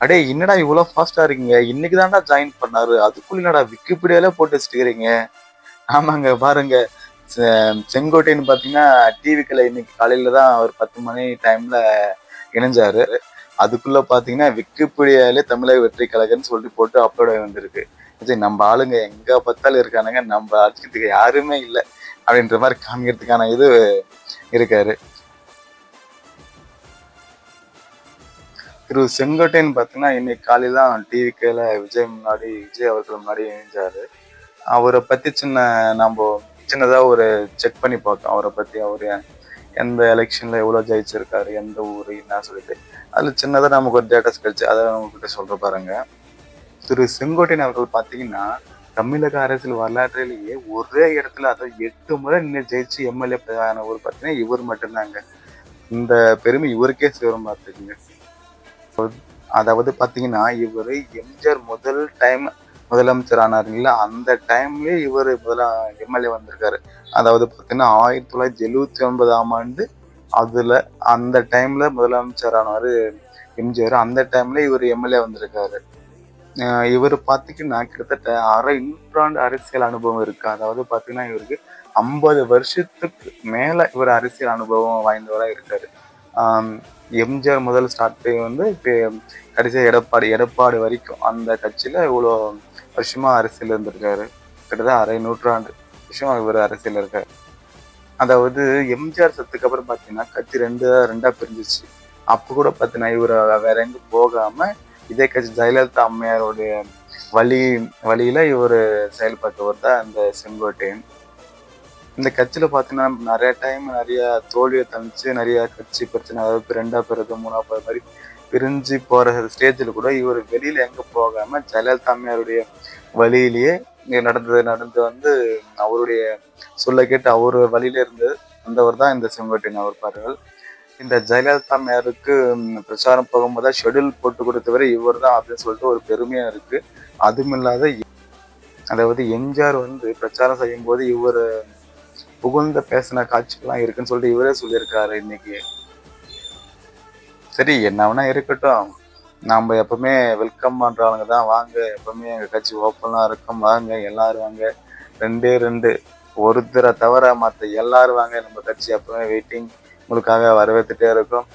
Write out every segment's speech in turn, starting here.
அடே என்னடா இவ்வளவு ஃபாஸ்டா இருக்கீங்க? இன்னைக்கு தான்டா ஜாயின் பண்ணாரு. அதுக்குள்ள என்னடா விக்கிபீடியால போட்டு வச்சுட்டுக்கிறீங்க? ஆமாங்க பாருங்க. செங்கோட்டைன்னு பாத்தீங்கன்னா டிவிக்குள்ள இன்னைக்கு காலையில தான் ஒரு 10 மணி டைம்ல இணைஞ்சாரு. அதுக்குள்ள பாத்தீங்கன்னா விக்கிபீடியாலே தமிழக வெற்றி கழகம்னு சொல்லிட்டு போட்டு அப்லோட் ஆகி வந்திருக்கு. சரி, நம்ம ஆளுங்க எங்க பார்த்தாலும் இருக்கானுங்க, நம்ம அடிச்சுக்கிறதுக்கு யாருமே இல்லை அப்படின்ற மாதிரி காமிக்கிறதுக்கான இது இருக்காரு. திரு செங்கோட்டையன் பார்த்தீங்கன்னா இன்னைக்கு காலையில தான் டிவிக்கில் விஜய் அவர்கள் முன்னாடி இணைஞ்சாரு. அவரை பத்தி நம்ம சின்னதா ஒரு செக் பண்ணி பார்த்தோம். அவரை பத்தி அவர் எந்த எலெக்ஷன்ல எவ்வளவு ஜெயிச்சிருக்காரு, எந்த ஊரு என்ன சொல்லிட்டு அதுல சின்னதா நமக்கு ஒரு டேட்டாஸ் கிடைச்சு அதை உங்ககிட்ட சொல்ற பாருங்க. திரு செங்கோட்டையன் அவர்கள் பார்த்தீங்கன்னா தமிழக அரசியல் வரலாற்றிலேயே ஒரே இடத்துல அதாவது 8 முறை நின்று ஜெயிச்சு எம்எல்ஏ ஆன ஊர் பார்த்தீங்கன்னா இவர் மட்டும்தாங்க. இந்த பெருமை இவருக்கே சேரும் பார்த்துக்குங்க. அதாவது பாத்தீங்கன்னா இவர் எம்ஜிஆர் முதல் டைம் முதலமைச்சர் ஆனாருங்களா, அந்த டைம்லயே இவர் எம்எல்ஏ வந்திருக்காரு. அதாவது பாத்தீங்கன்னா 1979ஆம் ஆண்டு அதுல அந்த டைம்ல முதலமைச்சர் ஆனாரு எம்ஜிஆர். அந்த டைம்ல இவர் எம்எல்ஏ வந்திருக்காரு. இவர் பாத்தீங்கன்னா கிட்டத்தட்ட அரை நூற்றாண்டு அரசியல் அனுபவம் இருக்கு. அதாவது பாத்தீங்கன்னா இவருக்கு 50 வருஷத்துக்கு மேல இவர் அரசியல் அனுபவம் வாய்ந்தவரா இருக்காரு. எம்ஜிஆர் முதல் ஸ்டார்ட் வந்து கடைசியா எடப்பாடி வரைக்கும் அந்த கட்சியில இவ்வளோ வருஷமா அரசியல் இருந்திருக்காரு. கிட்டத்தட்ட அரை நூற்றாண்டு வருஷமா இவர் அரசியல் இருக்காரு. அதாவது எம்ஜிஆர் சத்துக்கு அப்புறம் பாத்தீங்கன்னா கட்சி ரெண்டா பிரிஞ்சிச்சு. அப்ப கூட பாத்தீங்கன்னா இவர் வேற எங்க போகாம இதே கட்சி ஜெயலலிதா அம்மையாருடைய வழியில இவர் செயல்பட்டவர் தான் இந்த செங்கோட்டையன். இந்த கட்சியில பாத்தீங்கன்னா நிறைய தோல்வியை தனிச்சு நிறைய கட்சி பிரச்சனை, அதாவது ரெண்டா பிறகு மூணா பிறகு மாதிரி பிரிஞ்சு போற ஸ்டேஜில் கூட இவர் வெளியில எங்க போகாம ஜெயலலிதா அம்மையாருடைய வழியிலேயே நடந்து வந்து அவருடைய சொல்ல கேட்டு அவரு வழியில இருந்து வந்தவர் தான் இந்த செங்கோட்டையன் அவர் பாருங்கள். இந்த ஜெயலலிதா அம்மையாருக்கு பிரச்சாரம் போகும்போது ஷெடியூல் போட்டு கொடுத்தவரை இவர் தான் அப்படின்னு சொல்லிட்டு ஒரு பெருமையா இருக்கு. அதுவும் இல்லாத அதாவது எம்ஜிஆர் வந்து பிரச்சாரம் செய்யும் போது இவர் புகழ்ந்த பேசின காட்சிகள்லாம் இருக்குன்னு சொல்லிட்டு இவரே சொல்லியிருக்காரு இன்னைக்கு. சரி, என்ன வேணா இருக்கட்டும், நாம எப்பவுமே வெல்கம் பண்றவங்க தான். வாங்க, எப்பவுமே எங்க கட்சி ஓப்பனா இருக்கும், வாங்க எல்லாரும் வாங்க. ரெண்டு ஒருத்தரை தவிர மற்ற எல்லாரும் வாங்க, நம்ம கட்சி எப்பவுமே வெயிட்டிங் உங்களுக்காக வரவேற்றுட்டே இருக்கும்.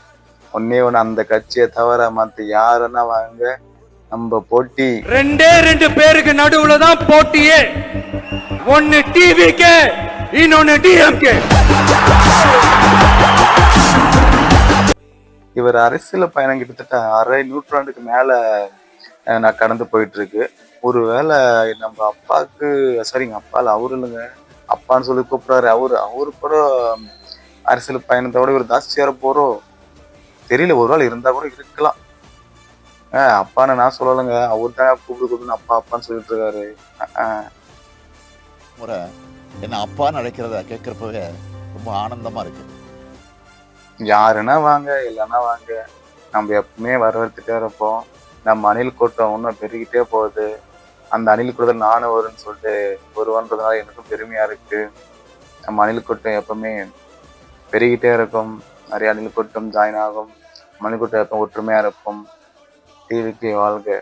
ஒன்னே ஒண்ணு, அந்த கட்சியை தவிர மற்ற யாருன்னா வாங்க, நம்ம போட்டி ரெண்டு பேருக்கு நடுவுல தான் போட்டியே. ஒன்னு டிவிக்கு, இன்னொன்னு டிஎம்கே. இவர் அரசியல் பயணம் கிட்டத்தட்ட அரை நூற்றாண்டுக்கு மேல நான் கடந்து போயிட்டு இருக்கு. ஒருவேளை நம்ம அப்பாவுக்கு சரிங்க அப்பால அவரு இல்லைங்க, அப்பான்னு சொல்லி கூப்பிடுறாரு. அவரு கூட அரசியல் பயணத்தோட இவர் தாசியார போறோம் தெரியல. ஒரு வேளை இருந்தா கூட இருக்கலாம். அப்பான்னு நான் சொல்லலைங்க, அவரு தான் கூப்பிடுன்னு அப்பான்னு சொல்லிட்டு இருக்காரு. முறை என்ன அப்பான்னு அழைக்கிறத கேட்கறப்பவே ரொம்ப ஆனந்தமா இருக்கு. யாருன்னா வாங்க, இல்லைன்னா வாங்க, நம்ம எப்பவுமே வரவேற்றுட்டே இருப்போம். நம்ம அணில் கூட்டம் இன்னும் பெருகிட்டே போகுது. அந்த அணில் கூட்டத்தில் நானும் வரும்னு சொல்லிட்டு வருவான்றதுனால எனக்கும் பெருமையா இருக்கு. நம்ம அணில் கூட்டம் எப்பவுமே பெருகிட்டே இருக்கும். நிறைய அணில் கூட்டம் ஜாயின் ஆகும். அணில் கூட்டம் எப்பவும் ஒற்றுமையா இருக்கும். டிவிக்கு வாழ்க.